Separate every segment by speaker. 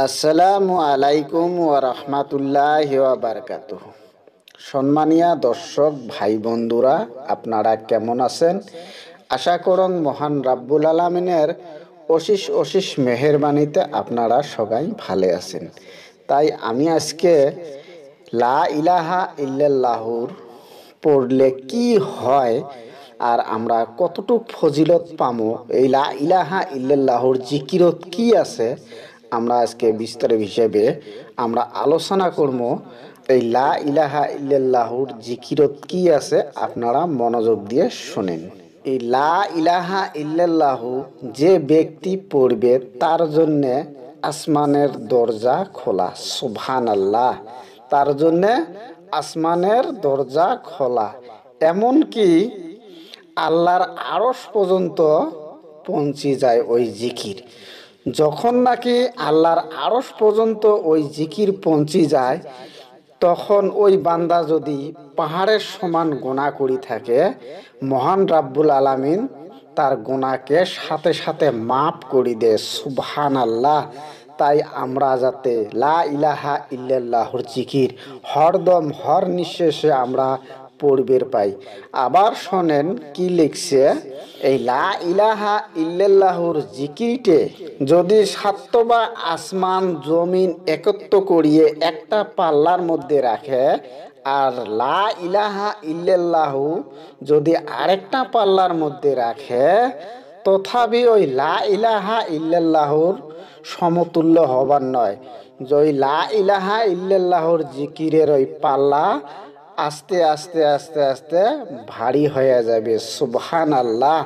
Speaker 1: আসসালামু আলাইকুম ওয়া রাহমাতুল্লাহি ওয়া বারাকাতুহু। সম্মানীয় দর্শক ভাই বন্ধুরা, আপনারা কেমন আছেন? আশা করং মহান রাব্বুল আলামিনের অশেষ অশেষ মেহেরবানিতে আপনারা সবাই ভালো আছেন। তাই আমি আজকে লা ইলাহা ইল্লাল্লাহুর পড়লে কি হয় আর আমরা কতটুক ফজিলত পামো, এই লা ইলাহা ইল্লাল্লাহুর জিকিরত কি আছে, আমরা আজকে বিস্তারিত হিসেবে আমরা আলোচনা করব। এই লা ইলাহা ইল্লাল্লাহুর জিকিরত কি আছে, আপনারা মনোযোগ দিয়ে শুনেন। এই লা ইলাহা ইল্লাল্লাহু যে ব্যক্তি পড়বে তার জন্যে আসমানের দরজা খোলা। সুবহানাল্লাহ। তার জন্যে আসমানের দরজা খোলা, এমনকি আল্লাহর আরশ পর্যন্ত পৌঁছে যায় ওই জিকির। যখন নাকি আল্লাহর আরশ পর্যন্ত ওই জিকির পৌঁছে যায়, তখন ওই বান্দা যদি পাহাড়ের সমান গুনাহ করি থাকে, মহান রাব্বুল আলামিন তার গুনাহকে সাথে সাথে মাফ করে দেয়। সুবহানাল্লাহ। তাই আমরা যাতে লা ইলাহা ইল্লাল্লাহুর জিকির হরদম হর নিঃশেষে আমরা পড়বের পাই। আবার শোনেন কি লিখছে, এই লা ইলাহা ইল্লাল্লাহুর জিকিরটে যদি সাতবা আসমান জমিন একত্র করিয়ে একটা পাল্লার মধ্যে রাখে, আর লা ইলাহা ইল্লাল্লাহু যদি আরেকটা পাল্লার মধ্যে রাখে, তথাপি ওই লা ইলাহা ইল্লাল্লাহুর সমতুল্য হবার নয়। যে ওই লা ইলাহা ইল্লাল্লাহুর জিকিরের ওই পাল্লা আস্তে আস্তে আস্তে আস্তে ভারী হয়ে যাবে। সুবহানাল্লাহ।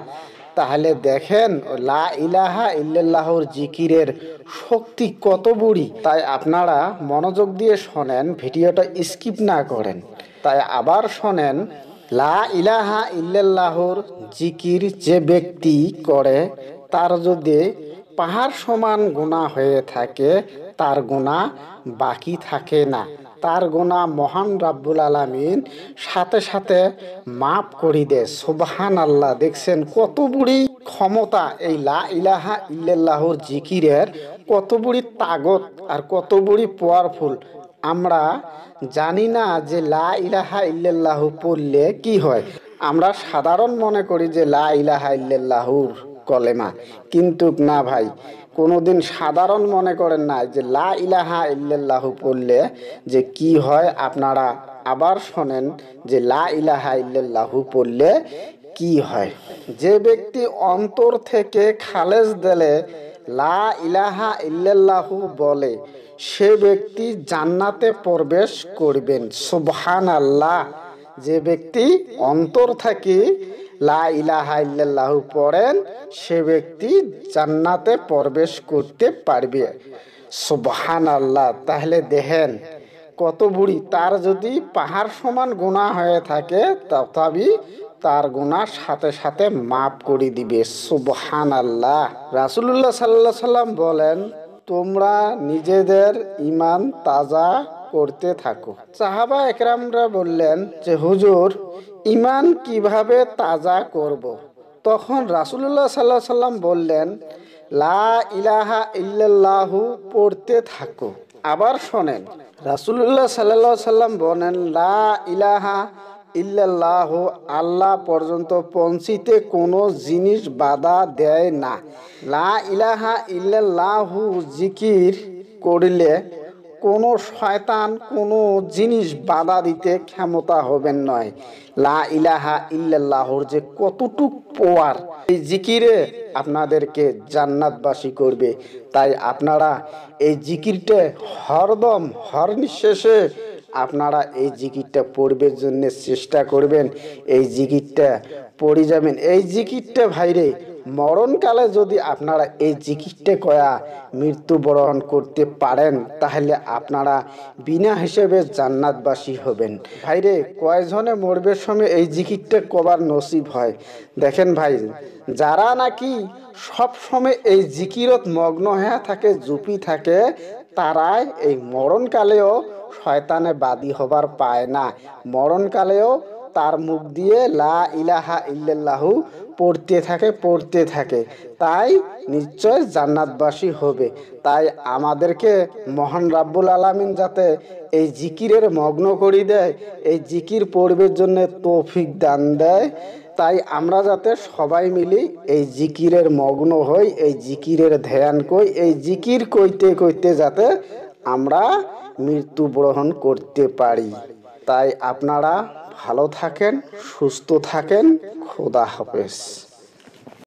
Speaker 1: তাহলে দেখেন লা ইলাহা ইল্লাল্লাহুর জিকিরের শক্তি কত বড়ি। তাই আপনারা মনোযোগ দিয়ে শোনেন, ভিডিওটা স্কিপ না করেন। তাই আবার শোনেন, লা ইলাহা ইল্লাল্লাহুর জিকির যে ব্যক্তি করে, তার যদি পাহাড় সমান গুনাহ হয়ে থাকে, তার গুনাহ বাকি থাকে না। তার গুনাহ মহান রাব্বুল আলামিন সাথে সাথে মাফ করে দেয়। সুবহানাল্লাহ। দেখছেন কত বুড়ি ক্ষমতা এই লা ইলাহা ইল্লাল্লাহুর জিকিরের, কত বুড়ি তাগত আর কত বুড়ি পাওয়ারফুল। আমরা জানি না যে লা ইলাহা ইল্লাল্লাহু পড়লে কি হয়। আমরা সাধারণ মনে করি যে লা ইলাহা ইল্লাল্লাহুর কলেমা, কিন্তু না ভাই, কোনোদিন সাধারণ মনে করেন না যে লা ইলাহা ইল্লাল্লাহু পড়লে যে কি হয়। আপনারা আবার শোনেন যে লা ইলাহা ইল্লাল্লাহু পড়লে কি হয়। যে ব্যক্তি অন্তর থেকে খালেস দিলে লা ইলাহা ইল্লাল্লাহু বলে, সে ব্যক্তি জান্নাতে প্রবেশ করবেন। সুবহানাল্লাহ। যে ব্যক্তি অন্তর থেকে লা ইলাহা ইল্লাল্লাহু পড়েন, সে ব্যক্তি জান্নাতে প্রবেশ করতে পারবে। সুবহানাল্লাহ। তাহলে দেখেন কত বুড়ি। তার যদি পাহাড় সমান গুনাহ হয়ে থাকে, তথাপি তার গুনাহ সাথে সাথে মাফ করে দিবে। সুবহানাল্লাহ। রাসূলুল্লাহ সাল্লাল্লাহু আলাইহি সাল্লাম বলেন, তোমরা নিজেদের ঈমান তাজা করতে থাকো। সাহাবা একরামরা বললেন যে হুজুর, ঈমান কিভাবে তাজা করব? তখন রাসূলুল্লাহ সাল্লাল্লাহু আলাইহি সাল্লাম বললেন, লা ইলাহা ইল্লাল্লাহু পড়তে থাকো। আবার শোনেন, রাসূলুল্লাহ সাল্লাল্লাহু আলাইহি সাল্লাম বলেন, লা ইলাহা ইল্লাল্লাহু আল্লাহ পর্যন্ত পৌঁছিতে কোনো জিনিস বাধা দেয় না। লা ইলাহা ইল্লাল্লাহু জিকির করলে কোনো শয়তান কোনো জিনিস বাধা দিতে ক্ষমতা হবেন নয়। লা ইলাহা ইল্লাল্লাহুর যে কতটুক পাওয়ার, এই জিকিরে আপনাদেরকে জান্নাতবাসী করবে। তাই আপনারা এই জিকিরটা হরদম হর নিঃশেষে আপনারা এই জিকিরটা পড়বার জন্য চেষ্টা করবেন। এই জিকিরটা পড়ে যাবেন। এই জিকিরটা ভাইরে মরণকালে যদি আপনারা এই জিকিরটা কয়া মৃত্যুবরণ করতে পারেন, তাহলে আপনারা বিনা হিসেবে জান্নাতবাসী হবেন। ভাইরে কয়জনে মরবের সময় এই জিকিরটা কবার নসিব হয়? দেখেন ভাই, যারা নাকি সব সময় এই জিকিরত মগ্ন হয়ে থাকে, জুপি থাকে, তারাই এই মরণকালেও শয়তানে বাদী হবার পায় না। মরণকালেও তার মুখ দিয়ে লা ইলাহা ইল্লাল্লাহু পড়তে থাকে, তাই নিশ্চয় জান্নাতবাসী হবে। তাই আমাদেরকে মহান রাব্বুল আলামিন যাতে এই জিকিরের মগ্ন করি দেয়, এই জিকির পড়বের জন্য তৌফিক দান দেয়। তাই আমরা যাতে সবাই মিলি এই জিকিরের মগ্ন হই, এই জিকিরের ধ্যান কই, এই জিকির কইতে যাতে আমরা মৃত্যুবরণ করতে পারি। তাই আপনারা ভালো থাকেন, সুস্থ থাকেন। খোদা হাফেজ।